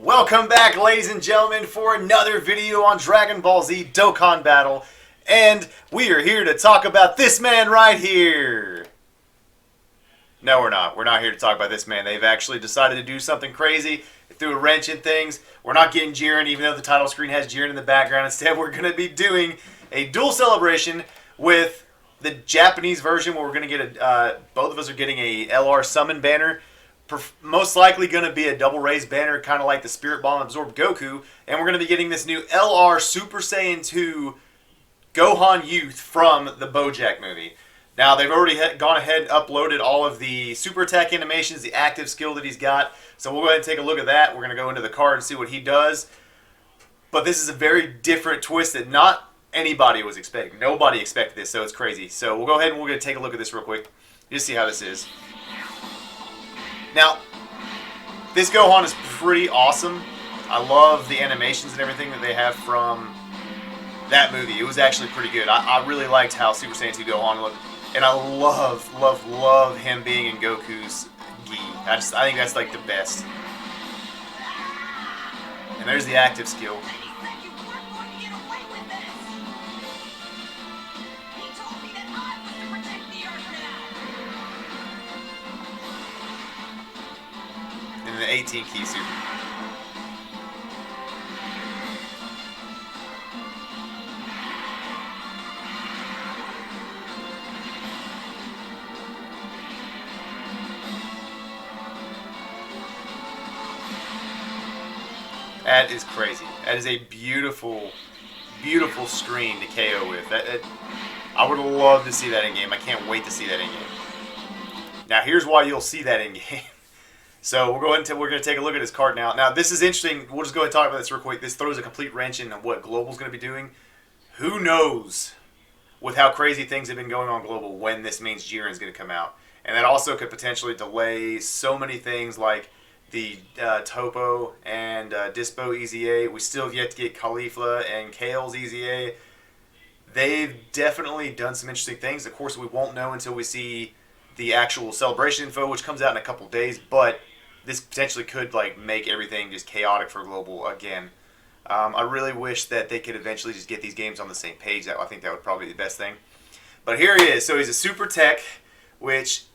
Welcome back, ladies and gentlemen, for another video on Dragon Ball Z Dokkan Battle. And we are here to talk about this man right here. No, we're not. We're not here to talk about this man. They've actually decided to do something crazy. They threw a wrench in things. We're not getting Jiren, even though the title screen has Jiren in the background. Instead, we're going to be doing a dual celebration with the Japanese version, where we're going to get both of us are getting a LR summon banner. Most likely going to be a double raised banner, kind of like the Spirit Bomb absorbed Goku. And we're going to be getting this new LR Super Saiyan 2 Gohan Youth from the BoJack movie. Now, they've already gone ahead and uploaded all of the super attack animations, the active skill that he's got. So we'll go ahead and take a look at that. We're going to go into the card and see what he does. But this is a very different twist that not anybody was expecting. Nobody expected this, so it's crazy. So we'll go ahead and we're going to take a look at this real quick. Just see how this is. Now, this Gohan is pretty awesome. I love the animations and everything that they have from that movie. It was actually pretty good. I really liked how Super Saiyan 2 Gohan looked. And I love him being in Goku's gi. I think that's like the best. And there's the active skill. And the 18 key super. That is crazy. That is a beautiful, beautiful screen to KO with. I would love to see that in game. I can't wait to see that in game. Now, here's why you'll see that in game. So we're going to take a look at his card now. Now, this is interesting. We'll just go ahead and talk about this real quick. This throws a complete wrench in what Global's going to be doing. Who knows, with how crazy things have been going on Global, when this means Jiren's going to come out. And that also could potentially delay so many things like the Topo and Dispo EZA. We still have yet to get Caulifla and Kale's EZA. They've definitely done some interesting things. Of course, we won't know until we see the actual celebration info, which comes out in a couple days, but this potentially could make everything just chaotic for Global again. I really wish that they could eventually just get these games on the same page. I think that would probably be the best thing. But here he is. So he's a Super Tech, which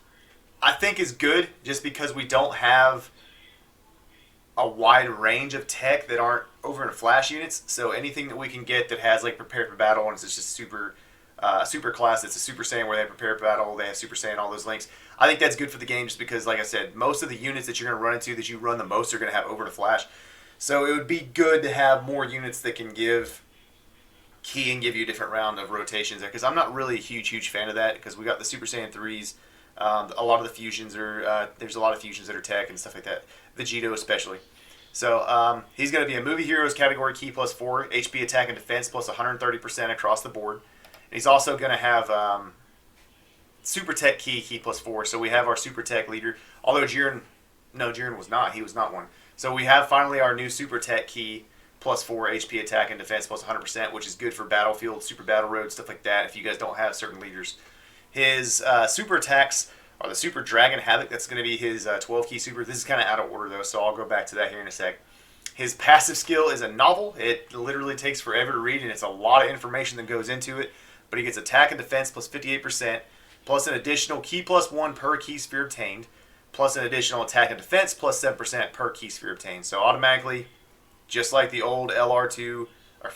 I think is good just because we don't have a wide range of tech that aren't over in Flash units. So anything that we can get that has prepared for battle, and it's just super class, it's a Super Saiyan where they have prepared for battle, they have Super Saiyan, all those links. I think that's good for the game just because, like I said, most of the units that you're going to run into that you run the most are going to have over to Flash. So it would be good to have more units that can give key and give you a different round of rotations there, because I'm not really a huge fan of that, because we got the Super Saiyan 3s. A lot of the fusions are there's a lot of fusions that are tech and stuff like that. Vegito especially. So he's going to be a Movie Heroes category key plus 4, HP attack and defense plus 130% across the board. And he's also going to have Super Tech key plus 4. So we have our Super Tech leader. Although Jiren was not. He was not one. So we have finally our new Super Tech key plus 4 HP attack and defense plus 100%, which is good for Battlefield, Super Battle Road, stuff like that if you guys don't have certain leaders. His super attacks are the Super Dragon Havoc. That's going to be his 12 key super. This is kind of out of order though, so I'll go back to that here in a sec. His passive skill is a novel. It literally takes forever to read, and it's a lot of information that goes into it. But he gets attack and defense plus 58%, plus an additional key plus 1 per key sphere obtained, plus an additional attack and defense plus 7% per key sphere obtained. So automatically, just like the old LR2, I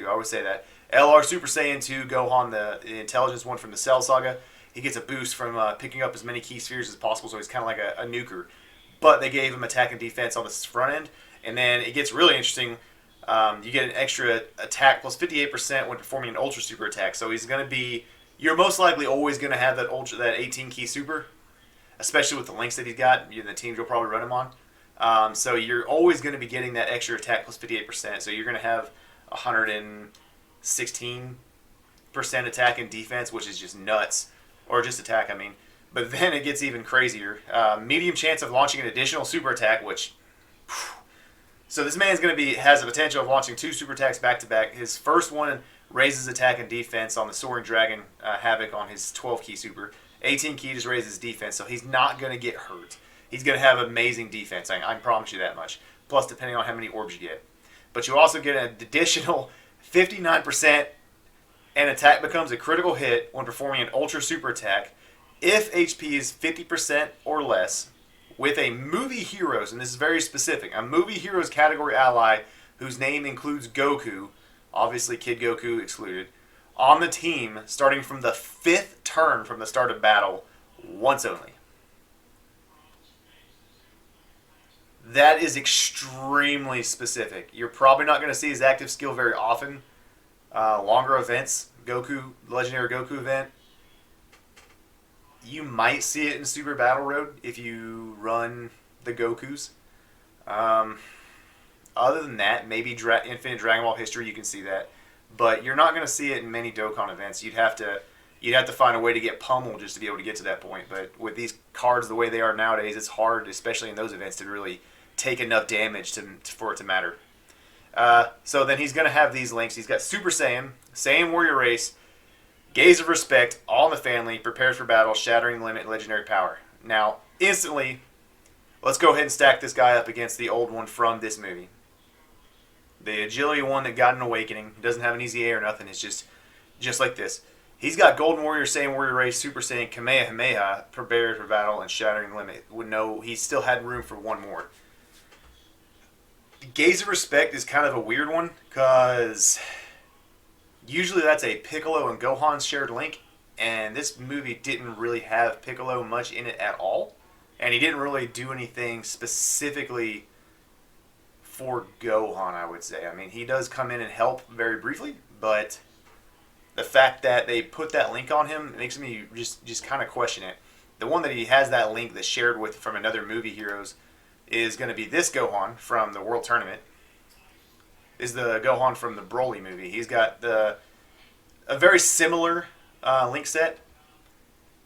always say that, LR Super Saiyan 2 Gohan, the intelligence one from the Cell Saga, he gets a boost from picking up as many key spheres as possible, so he's kind of like a nuker. But they gave him attack and defense on the front end, and then it gets really interesting. You get an extra attack plus 58% when performing an Ultra Super attack. So he's going to be, you're most likely always going to have that 18 key super, especially with the links that he's got. The teams you'll probably run him on. So you're always going to be getting that extra attack plus 58%. So you're going to have 116% attack and defense, which is just nuts. Or just attack, I mean. But then it gets even crazier. Medium chance of launching an additional super attack, which... So this man's going to has the potential of launching 2 super attacks back to back. His first one raises attack and defense on the Soaring Dragon Havoc on his 12 key super. 18 key just raises defense, so he's not going to get hurt. he's going to have amazing defense. I can promise you that much. Plus, depending on how many orbs you get. But you also get an additional 59% and attack becomes a critical hit when performing an ultra super attack if HP is 50% or less with a movie heroes, and this is very specific, a movie heroes category ally whose name includes Goku, obviously Kid Goku excluded, on the team starting from the 5th turn from the start of battle, once only. That is extremely specific. You're probably not going to see his active skill very often. Longer events, Goku, Legendary Goku event, you might see it in Super Battle Road if you run the Gokus. Other than that, maybe Infinite Dragon Ball History, you can see that. But you're not going to see it in many Dokkan events. You'd have to find a way to get pummeled just to be able to get to that point. But with these cards the way they are nowadays, it's hard, especially in those events, to really take enough damage for it to matter. So then he's going to have these links. He's got Super Saiyan, Saiyan Warrior Race, Gaze of Respect, All in the Family, Prepared for Battle, Shattering Limit, Legendary Power. Now, instantly, let's go ahead and stack this guy up against the old one from this movie. The Agility one that got an awakening. He doesn't have an easy A or nothing. It's just like this. He's got Golden Warrior, Saiyan Warrior Race, Super Saiyan, Kamehameha, Prepared for Battle, and Shattering Limit. He still had room for one more. Gaze of Respect is kind of a weird one because usually that's a Piccolo and Gohan shared link, and this movie didn't really have Piccolo much in it at all, and he didn't really do anything specifically for Gohan, I would say. I mean, he does come in and help very briefly, but the fact that they put that link on him makes me just kind of question it. The one that he has that link that's shared with from another movie heroes is going to be this Gohan from the World Tournament. Is the Gohan from the Broly movie. He's got a very similar link set.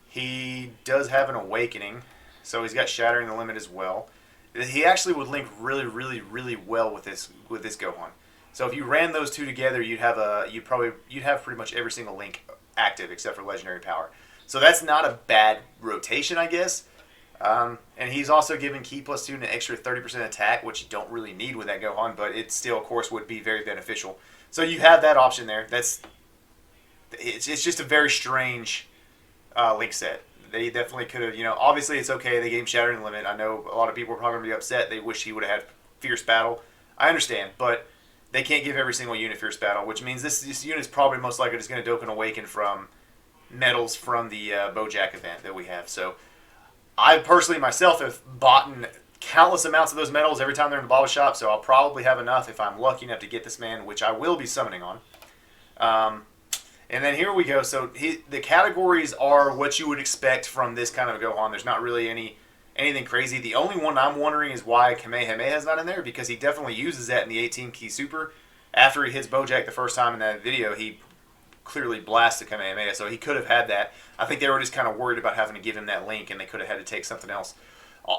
He does have an awakening, so he's got Shattering the Limit as well. He actually would link really, really, really well with this Gohan. So if you ran those two together, you'd have pretty much every single link active except for Legendary Power. So that's not a bad rotation, I guess. And he's also given Ki plus 2 and an extra 30% attack, which you don't really need with that Gohan, but it still, of course, would be very beneficial. So you have that option there. It's just a very strange link set. They definitely could have, obviously it's okay. They gave him Shattering the Limit. I know a lot of people are probably going to be upset. They wish he would have had Fierce Battle. I understand, but they can't give every single unit Fierce Battle, which means this unit is probably most likely just going to Dokkan Awaken from medals from the Bojack event that we have. So I personally myself have bought countless amounts of those medals every time they're in the Baba shop, so I'll probably have enough if I'm lucky enough to get this man, which I will be summoning on. And then here we go. So the categories are what you would expect from this kind of Gohan. There's not really anything crazy. The only one I'm wondering is why Kamehameha is not in there, because he definitely uses that in the 18 key super. After he hits Bojack the first time in that video, he clearly blasts the Kamehameha, so he could have had that. I think they were just kind of worried about having to give him that link, and they could have had to take something else.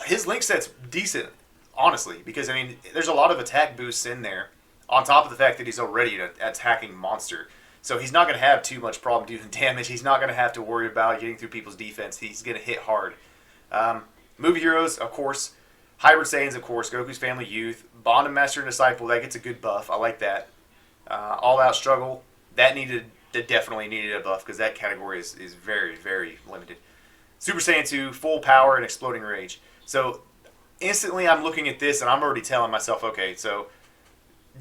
His link set's decent, honestly, because, I mean, there's a lot of attack boosts in there, on top of the fact that he's already an attacking monster. So he's not going to have too much problem doing damage. He's not going to have to worry about getting through people's defense. He's going to hit hard. Movie heroes, of course. Hybrid Saiyans, of course. Goku's Family Youth. Bond of Master and Disciple, that gets a good buff. I like that. All Out Struggle, that definitely needed a buff because that category is very, very limited. Super Saiyan 2, Full Power and Exploding Rage. So instantly I'm looking at this and I'm already telling myself, okay, so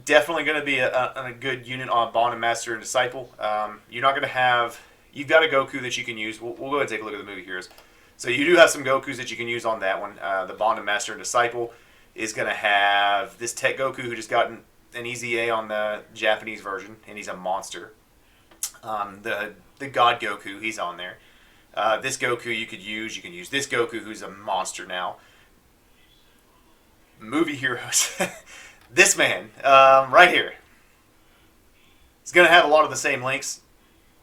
definitely going to be a good unit on Bond and Master and Disciple. You're not going to have... You've got a Goku that you can use. We'll go ahead and take a look at the movie heroes. So you do have some Gokus that you can use on that one. The Bond and Master and Disciple is going to have this Tech Goku who just got an easy A on the Japanese version, and he's a monster. The God Goku, he's on there. This Goku you could use. You can use this Goku who's a monster now. Movie heroes. This man, right here. He's going to have a lot of the same links,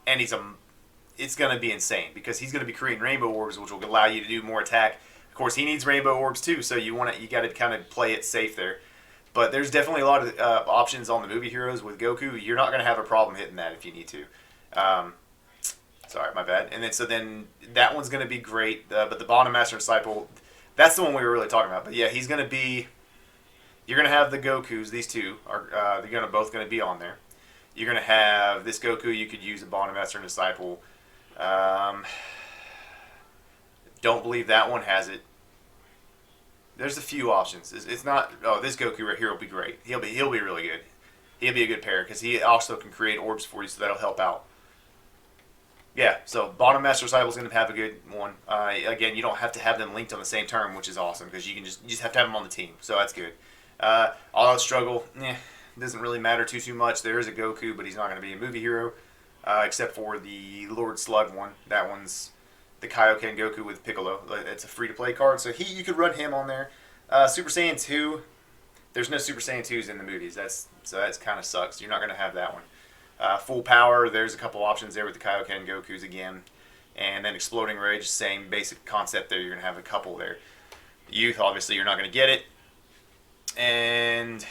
and it's going to be insane because he's going to be creating rainbow orbs, which will allow you to do more attack. Of course, he needs rainbow orbs too, so you got to kind of play it safe there. But there's definitely a lot of options on the movie heroes with Goku. You're not going to have a problem hitting that if you need to. Sorry, my bad. And then that one's going to be great. But the Bond of Master and Disciple, That's the one we were really talking about. But yeah, he's going to be. You're going to have the Gokus. These two are they're both going to be on there. You're going to have this Goku. You could use a Bond Master and Disciple. Don't believe that one has it. There's a few options. It's not. Oh, this Goku right here will be great. He'll be really good. He'll be a good pair because he also can create orbs for you, so that'll help out. Yeah, so Bottom Master Disciple is going to have a good one. Again, you don't have to have them linked on the same term, which is awesome because you just have to have them on the team, so that's good. All Out Struggle, doesn't really matter too much. There is a Goku, but he's not going to be a movie hero, except for the Lord Slug one. That one's the Kaioken Goku with Piccolo. It's a free-to-play card, so you could run him on there. Super Saiyan 2, there's no Super Saiyan 2s in the movies. That's kind of sucks. You're not going to have that one. Full Power, there's a couple options there with the Kaioken Gokus again. And then Exploding Rage, same basic concept there. You're going to have a couple there. Youth, obviously, you're not going to get it. And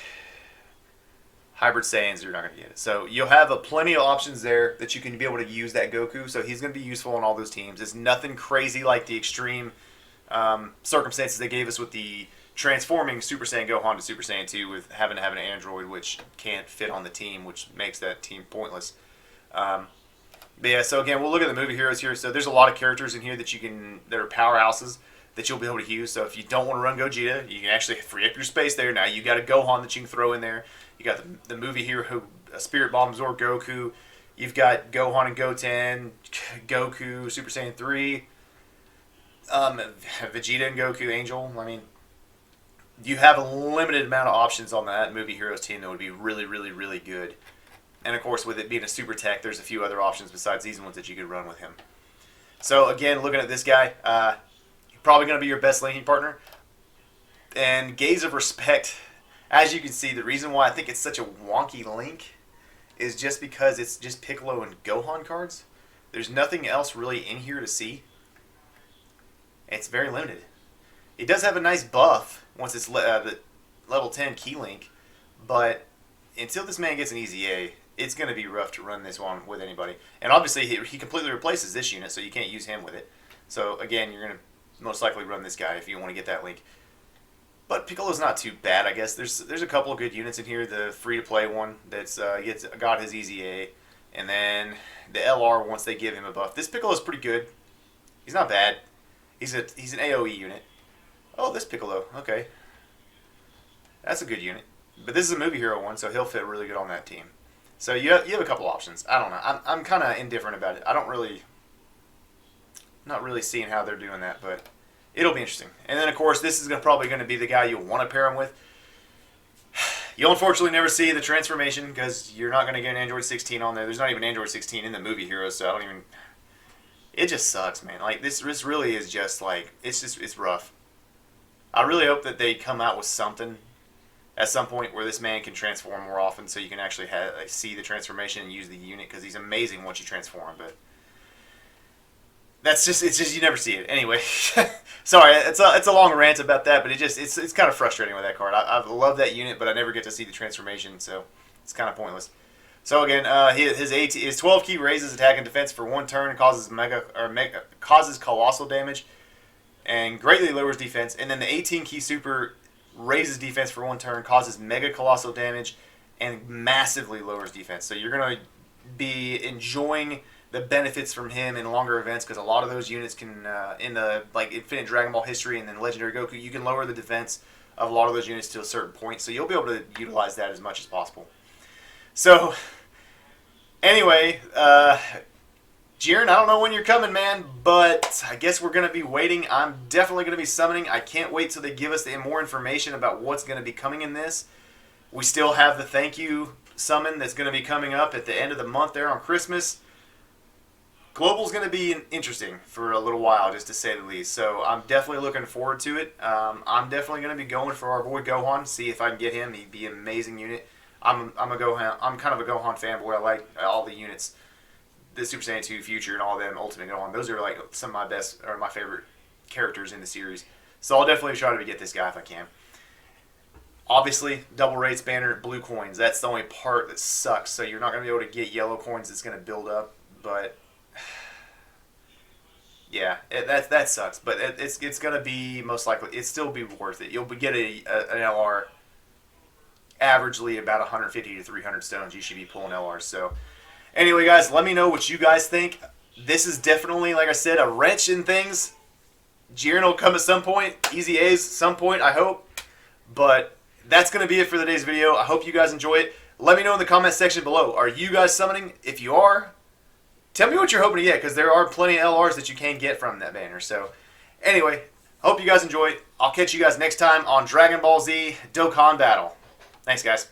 Hybrid Saiyans, you're not going to get it. So you'll have plenty of options there that you can be able to use that Goku. So he's going to be useful on all those teams. It's nothing crazy like the extreme circumstances they gave us with the transforming Super Saiyan Gohan to Super Saiyan 2 with having to have an android which can't fit on the team, which makes that team pointless. But yeah, so again, we'll look at the movie heroes here. So there's a lot of characters in here that are powerhouses that you'll be able to use. So if you don't want to run Gogeta, you can actually free up your space there. Now you got a Gohan that you can throw in there. You got the movie hero, Spirit Bomb Zord Goku. You've got Gohan and Goten, Goku, Super Saiyan 3, Vegeta and Goku, Angel. I mean, you have a limited amount of options on that movie heroes team that would be really, really, really good. And of course, with it being a super tech, there's a few other options besides these ones that you could run with him. So again, looking at this guy, probably going to be your best linking partner. And Gaze of Respect, as you can see, the reason why I think it's such a wonky link is just because it's just Piccolo and Gohan cards. There's nothing else really in here to see. It's very limited. It does have a nice buff once it's the level 10 key link, but until this man gets an easy A, it's going to be rough to run this one with anybody. And obviously, he completely replaces this unit, so you can't use him with it. So again, you're going to most likely run this guy if you want to get that link. But Piccolo's not too bad, I guess. There's a couple of good units in here. The free-to-play one that's got his easy A, and then the LR once they give him a buff. This Piccolo's pretty good. He's not bad. He's an AOE unit. Oh, this Piccolo. Okay. That's a good unit. But this is a movie hero one, so he'll fit really good on that team. So you have a couple options. I don't know. I'm kind of indifferent about it. Not really seeing how they're doing that, but it'll be interesting. And then, of course, this is probably going to be the guy you'll want to pair him with. You'll unfortunately never see the transformation because you're not going to get an Android 16 on there. There's not even Android 16 in the movie heroes, so I don't even... It just sucks, man. Like, this really is just, like... It's rough. I really hope that they come out with something at some point where this man can transform more often so you can actually see the transformation and use the unit because he's amazing once you transform him, but... it's just you never see it. Anyway, sorry, it's a long rant about that, but it's kind of frustrating with that card. I love that unit, but I never get to see the transformation, so it's kind of pointless. So again, his 12 key raises attack and defense for 1 turn, causes colossal damage, and greatly lowers defense. And then the 18 key super raises defense for 1 turn, causes mega colossal damage, and massively lowers defense. So you're gonna be enjoying the benefits from him in longer events because a lot of those units can, in the Infinite Dragon Ball history and then Legendary Goku, you can lower the defense of a lot of those units to a certain point. So you'll be able to utilize that as much as possible. So, anyway, Jiren, I don't know when you're coming, man, but I guess we're going to be waiting. I'm definitely going to be summoning. I can't wait till they give us more information about what's going to be coming in this. We still have the thank you summon that's going to be coming up at the end of the month there on Christmas. Global's going to be interesting for a little while, just to say the least. So I'm definitely looking forward to it. I'm definitely going to be going for our boy Gohan, see if I can get him. He'd be an amazing unit. I'm kind of a Gohan fanboy. I like all the units, the Super Saiyan 2 Future and all them, Ultimate Gohan. Those are like some of my best or my favorite characters in the series. So I'll definitely try to get this guy if I can. Obviously, double rates banner, blue coins. That's the only part that sucks. So you're not going to be able to get yellow coins that's going to build up. But Yeah, that sucks, but it's gonna be most likely it's still be worth it. You'll get an LR averagely about 150 to 300 stones. You should be pulling LRs. So anyway, guys, let me know what you guys think. This is definitely, like I said, a wrench in things. Jiren will come at some point. Easy A's some point, I hope. But that's going to be it for today's video. I hope you guys enjoy it. Let me know in the comment section below. Are you guys summoning? If you are, tell me what you're hoping to get, because there are plenty of LRs that you can get from that banner. So anyway, hope you guys enjoy. I'll catch you guys next time on Dragon Ball Z Dokkan Battle. Thanks, guys.